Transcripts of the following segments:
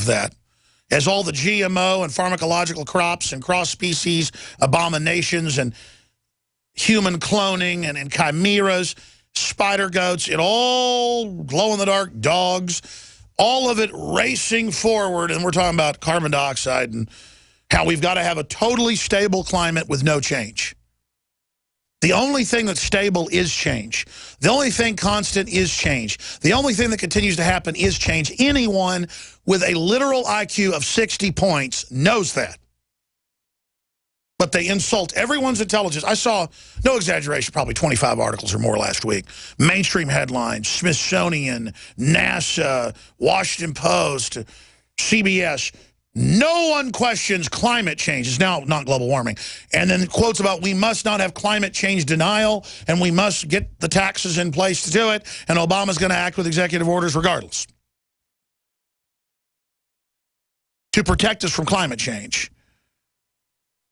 that, as all the GMO and pharmacological crops and cross-species abominations and human cloning and chimeras, spider goats, it all glow-in-the-dark dogs, all of it racing forward. And we're talking about carbon dioxide and how we've got to have a totally stable climate with no change. The only thing that's stable is change. The only thing constant is change. The only thing that continues to happen is change. Anyone with a literal IQ of 60 points knows that. But they insult everyone's intelligence. I saw, no exaggeration, probably 25 articles or more last week. Mainstream headlines, Smithsonian, NASA, Washington Post, CBS. No one questions climate change. It's now not global warming. And then quotes about we must not have climate change denial and we must get the taxes in place to do it. And Obama's going to act with executive orders regardless to protect us from climate change.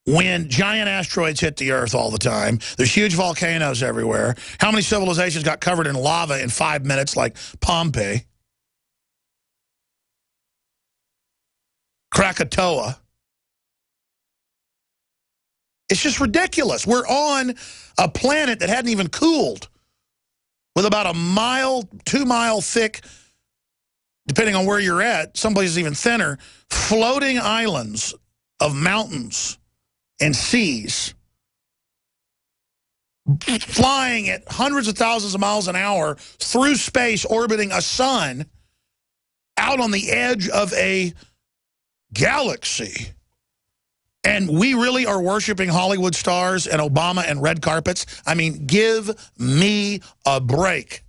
When giant asteroids hit the Earth all the time, there's huge volcanoes everywhere. How many civilizations got covered in lava in 5 minutes like Pompeii? Krakatoa. It's just ridiculous. We're on a planet that hadn't even cooled with about a mile, 2 mile thick, depending on where you're at, some places even thinner, floating islands of mountains and seas flying at hundreds of thousands of miles an hour through space, orbiting a sun out on the edge of a galaxy. And we really are worshiping Hollywood stars and Obama and red carpets. I mean, give me a break.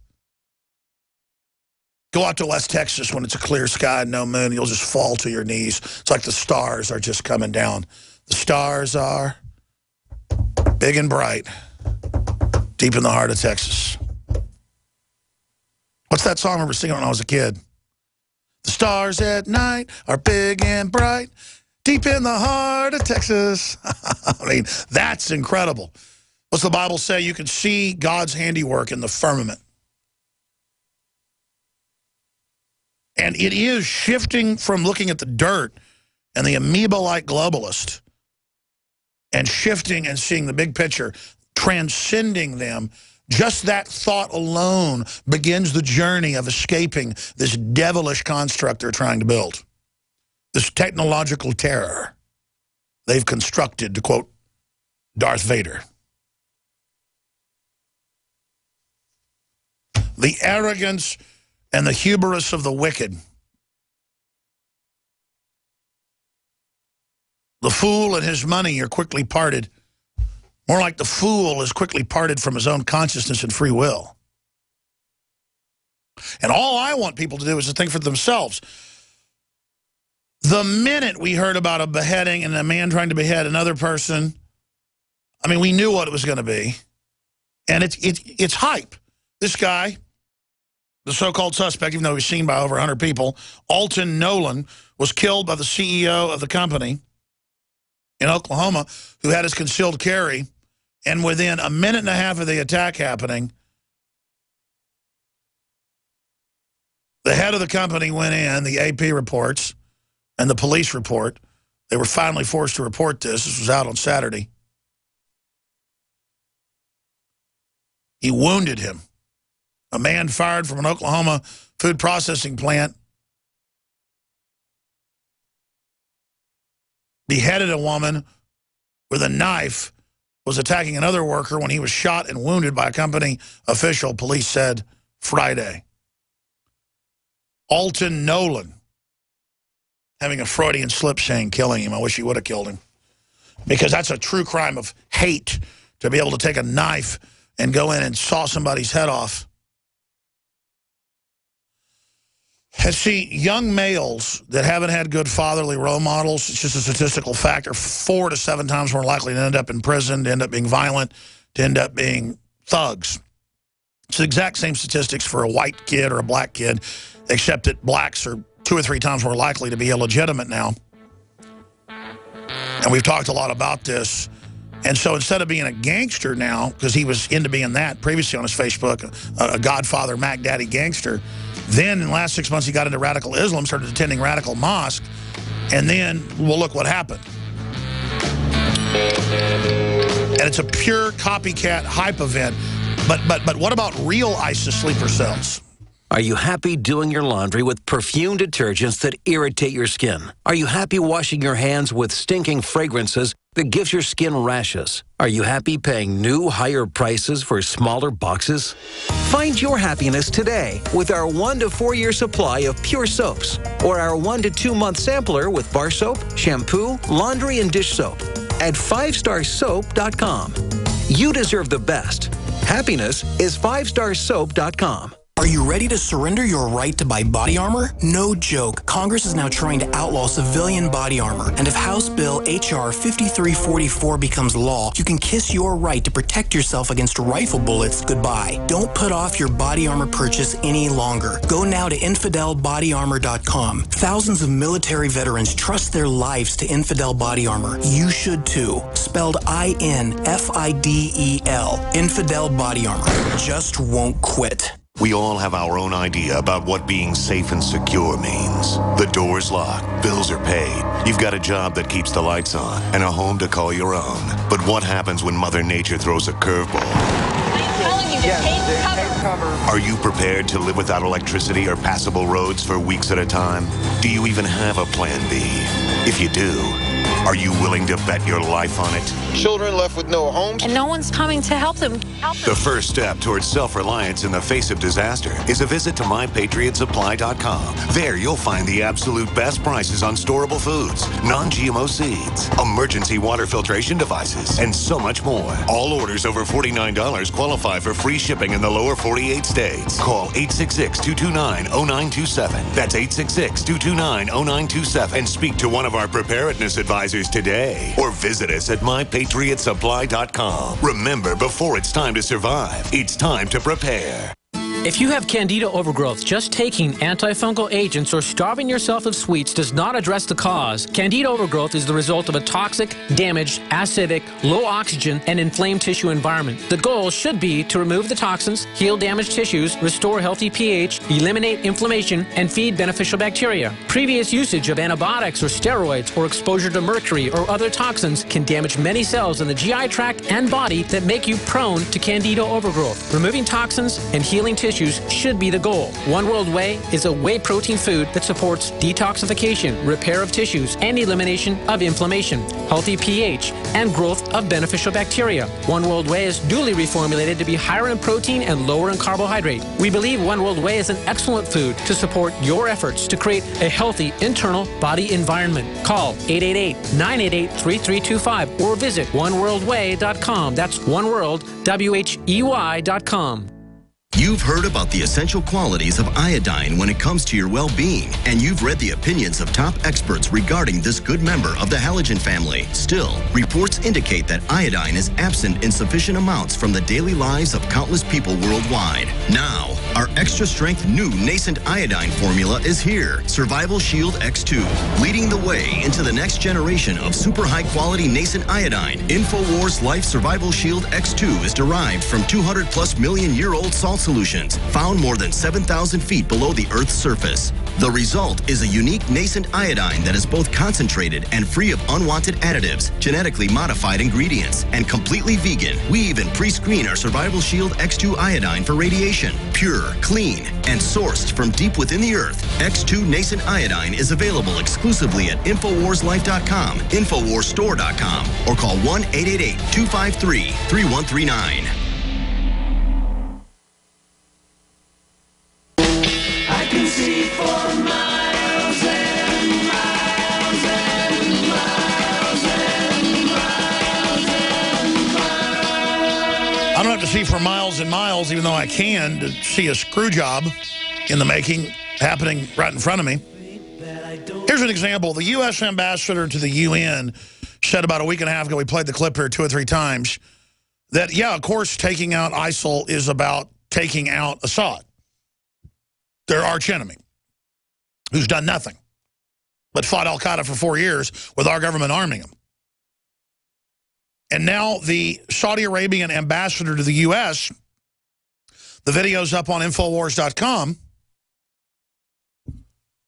Go out to West Texas when it's a clear sky and no moon. You'll just fall to your knees. It's like the stars are just coming down. The stars are big and bright, deep in the heart of Texas. What's that song I remember singing when I was a kid? The stars at night are big and bright, deep in the heart of Texas. I mean, that's incredible. What's the Bible say? You can see God's handiwork in the firmament. And it is shifting from looking at the dirt and the amoeba-like globalist and shifting and seeing the big picture, transcending them. Just that thought alone begins the journey of escaping this devilish construct they're trying to build. This technological terror they've constructed, to quote Darth Vader. The arrogance and the hubris of the wicked. The fool and his money are quickly parted. More like the fool is quickly parted from his own consciousness and free will. And all I want people to do is to think for themselves. The minute we heard about a beheading and a man trying to behead another person, I mean, we knew what it was going to be. And it's hype. This guy, the so-called suspect, even though he was seen by over 100 people, Alton Nolan, was killed by the CEO of the company in Oklahoma who had his concealed carry. And within a minute and a half of the attack happening, the head of the company went in, the AP reports, and the police report. They were finally forced to report this. This was out on Saturday. He wounded him. A man fired from an Oklahoma food processing plant beheaded a woman with a knife, was attacking another worker when he was shot and wounded by a company official, police said Friday. Alton Nolan, having a Freudian slip saying killing him. I wish he would have killed him. Because that's a true crime of hate, to be able to take a knife and go in and saw somebody's head off. And see, young males that haven't had good fatherly role models, it's just a statistical fact, are 4 to 7 times more likely to end up in prison, to end up being violent, to end up being thugs. It's the exact same statistics for a white kid or a black kid, except that blacks are 2 or 3 times more likely to be illegitimate now. And we've talked a lot about this. And so instead of being a gangster now, because he was into being that previously on his Facebook, a Godfather, Mac Daddy gangster, then in the last 6 months he got into radical Islam, started attending radical mosque, and then, well, look what happened. And it's a pure copycat hype event. But what about real ISIS sleeper cells? Are you happy doing your laundry with perfumed detergents that irritate your skin? Are you happy washing your hands with stinking fragrances that gives your skin rashes? Are you happy paying new, higher prices for smaller boxes? Find your happiness today with our 1 to 4 year supply of pure soaps or our 1 to 2 month sampler with bar soap, shampoo, laundry, and dish soap at 5starsoap.com. You deserve the best. Happiness is 5starsoap.com. Are you ready to surrender your right to buy body armor? No joke. Congress is now trying to outlaw civilian body armor. And if House Bill H.R. 5344 becomes law, you can kiss your right to protect yourself against rifle bullets goodbye. Don't put off your body armor purchase any longer. Go now to InfidelBodyArmor.com. Thousands of military veterans trust their lives to Infidel Body Armor. You should too. Spelled INFIDEL. Infidel Body Armor. Just won't quit. We all have our own idea about what being safe and secure means. The door's locked, bills are paid, you've got a job that keeps the lights on, and a home to call your own. But what happens when Mother Nature throws a curveball? I'm telling you, take cover. Are you prepared to live without electricity or passable roads for weeks at a time? Do you even have a plan B? If you do, are you willing to bet your life on it? Children left with no homes. And no one's coming to help them. The first step towards self-reliance in the face of disaster is a visit to MyPatriotSupply.com. There you'll find the absolute best prices on storable foods, non-GMO seeds, emergency water filtration devices, and so much more. All orders over $49 qualify for free shipping in the lower 48 states. Call 866-229-0927. That's 866-229-0927 and speak to one of our preparedness advisors today. Or visit us at MyPatriotSupply.com. Remember, before it's time to survive, it's time to prepare. If you have candida overgrowth, just taking antifungal agents or starving yourself of sweets does not address the cause. Candida overgrowth is the result of a toxic, damaged, acidic, low oxygen, and inflamed tissue environment. The goal should be to remove the toxins, heal damaged tissues, restore healthy pH, eliminate inflammation, and feed beneficial bacteria. Previous usage of antibiotics or steroids or exposure to mercury or other toxins can damage many cells in the GI tract and body that make you prone to candida overgrowth. Removing toxins and healing tissues should be the goal. One World Whey is a whey protein food that supports detoxification, repair of tissues, and elimination of inflammation, healthy pH, and growth of beneficial bacteria. One World Whey is duly reformulated to be higher in protein and lower in carbohydrate. We believe One World Whey is an excellent food to support your efforts to create a healthy internal body environment. Call 888-988-3325 or visit oneworldwhey.com. That's oneworld.com. You've heard about the essential qualities of iodine when it comes to your well-being, and you've read the opinions of top experts regarding this good member of the halogen family. Still, reports indicate that iodine is absent in sufficient amounts from the daily lives of countless people worldwide. Now, our extra-strength new nascent iodine formula is here, Survival Shield X2, leading the way into the next generation of super high-quality nascent iodine. InfoWars Life Survival Shield X2 is derived from 200+ million-year-old salt solutions found more than 7,000 feet below the Earth's surface. The result is a unique nascent iodine that is both concentrated and free of unwanted additives, genetically modified ingredients, and completely vegan. We even pre-screen our Survival Shield X2 iodine for radiation. Pure, clean, and sourced from deep within the Earth, X2 nascent iodine is available exclusively at InfoWarsLife.com, InfoWarsStore.com, or call 1-888-253-3139. I don't have to see for miles and miles, even though I can, to see a screw job in the making happening right in front of me. Here's an example. The U.S. ambassador to the UN said about a week and a half ago, we played the clip here 2 or 3 times, that, yeah, of course, taking out ISIL is about taking out Assad, their archenemy, who's done nothing but fought al-Qaeda for 4 years with our government arming him. And now the Saudi Arabian ambassador to the U.S., the video's up on Infowars.com,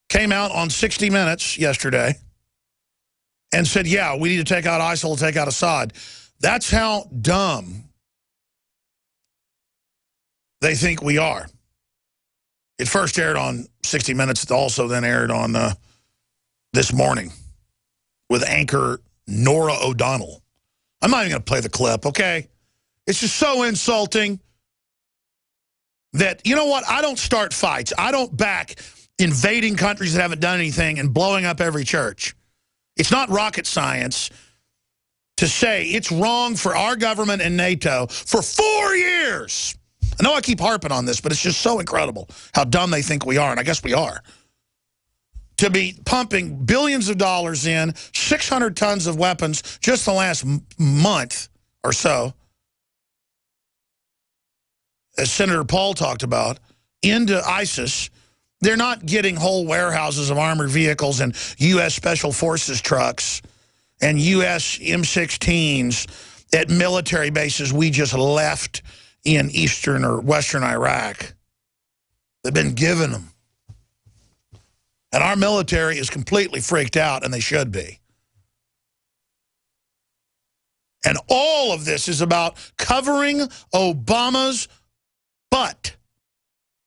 came out on 60 Minutes yesterday and said, yeah, we need to take out ISIL, take out Assad. That's how dumb they think we are. It first aired on 60 Minutes. It also then aired on This Morning with anchor Nora O'Donnell. I'm not even going to play the clip, okay? It's just so insulting that, you know what? I don't start fights. I don't back invading countries that haven't done anything and blowing up every church. It's not rocket science to say it's wrong for our government and NATO for 4 years. I know I keep harping on this, but it's just so incredible how dumb they think we are, and I guess we are. To be pumping billions of dollars in, 600 tons of weapons just the last month or so, as Senator Paul talked about, into ISIS. They're not getting whole warehouses of armored vehicles and U.S. Special Forces trucks and U.S. M16s at military bases we just left in eastern or western Iraq. They've been given them. And our military is completely freaked out, and they should be. And all of this is about covering Obama's butt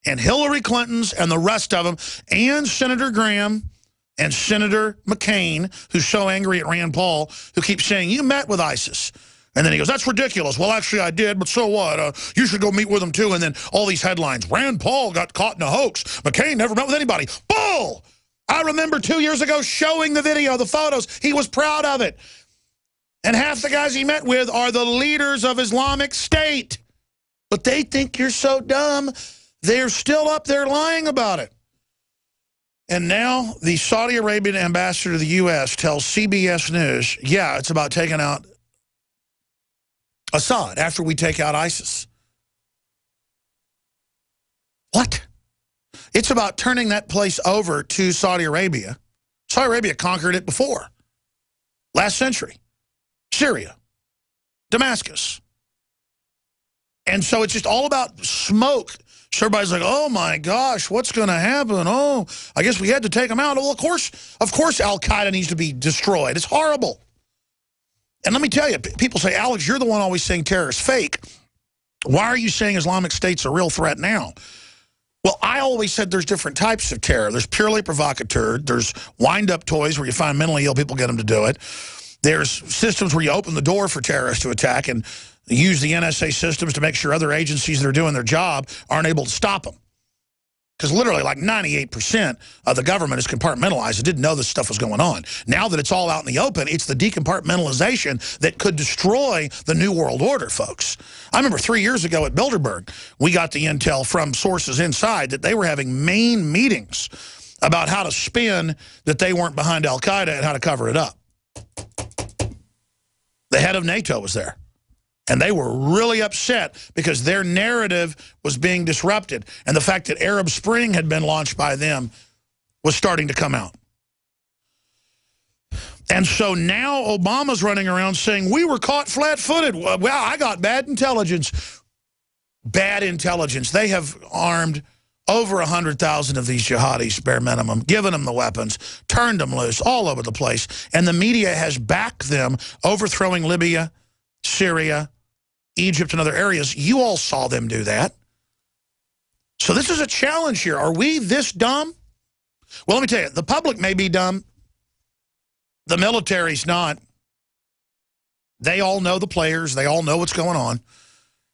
and Hillary Clinton's and the rest of them, and Senator Graham and Senator McCain, who's so angry at Rand Paul, who keeps saying, you met with ISIS. And then he goes, that's ridiculous. Well, actually, I did, but so what? You should go meet with them, too. And then all these headlines. Rand Paul got caught in a hoax. McCain never met with anybody. Bull! I remember 2 years ago showing the video, the photos. He was proud of it. And half the guys he met with are the leaders of Islamic State. But they think you're so dumb, they're still up there lying about it. And now the Saudi Arabian ambassador to the U.S. tells CBS News, yeah, it's about taking out Assad after we take out ISIS. What? It's about turning that place over to Saudi Arabia. Saudi Arabia conquered it before. Last century. Syria. Damascus. And so it's just all about smoke. So everybody's like, oh my gosh, what's going to happen? Oh, I guess we had to take them out. Well, of course Al-Qaeda needs to be destroyed. It's horrible. And let me tell you, people say, Alex, you're the one always saying terror is fake. Why are you saying Islamic State's a real threat now? Well, I always said there's different types of terror. There's purely provocateur. There's wind-up toys where you find mentally ill people, get them to do it. There's systems where you open the door for terrorists to attack and use the NSA systems to make sure other agencies that are doing their job aren't able to stop them. Because literally like 98% of the government is compartmentalized. It didn't know this stuff was going on. Now that it's all out in the open, it's the decompartmentalization that could destroy the New World Order, folks. I remember 3 years ago at Bilderberg, we got the intel from sources inside that they were having main meetings about how to spin that they weren't behind Al-Qaeda and how to cover it up. The head of NATO was there. And they were really upset because their narrative was being disrupted. And the fact that Arab Spring had been launched by them was starting to come out. And so now Obama's running around saying, we were caught flat-footed. Well, I got bad intelligence. Bad intelligence. They have armed over 100,000 of these jihadis, bare minimum, given them the weapons, turned them loose all over the place. And the media has backed them, overthrowing Libya, Syria, Egypt, and other areas. You all saw them do that. So this is a challenge here. Are we this dumb? Well, let me tell you, the public may be dumb. The military's not. They all know the players. They all know what's going on.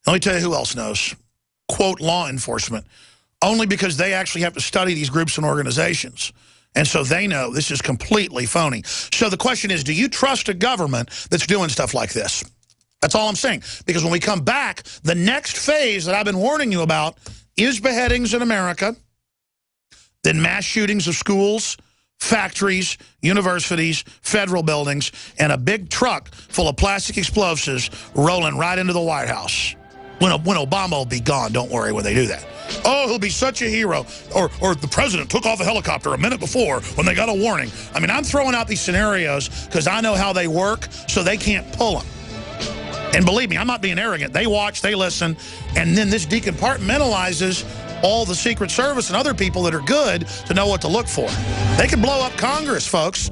Let me tell you who else knows. Quote, law enforcement. Only because they actually have to study these groups and organizations. And so they know this is completely phony. So the question is, do you trust a government that's doing stuff like this? That's all I'm saying. Because when we come back, the next phase that I've been warning you about is beheadings in America, then mass shootings of schools, factories, universities, federal buildings, and a big truck full of plastic explosives rolling right into the White House. When Obama will be gone, don't worry when they do that. Oh, he'll be such a hero. Or the president took off a helicopter a minute before when they got a warning. I mean, I'm throwing out these scenarios because I know how they work, so they can't pull them. And believe me, I'm not being arrogant. They watch, they listen, and then this decompartmentalizes all the Secret Service and other people that are good to know what to look for. They could blow up Congress, folks.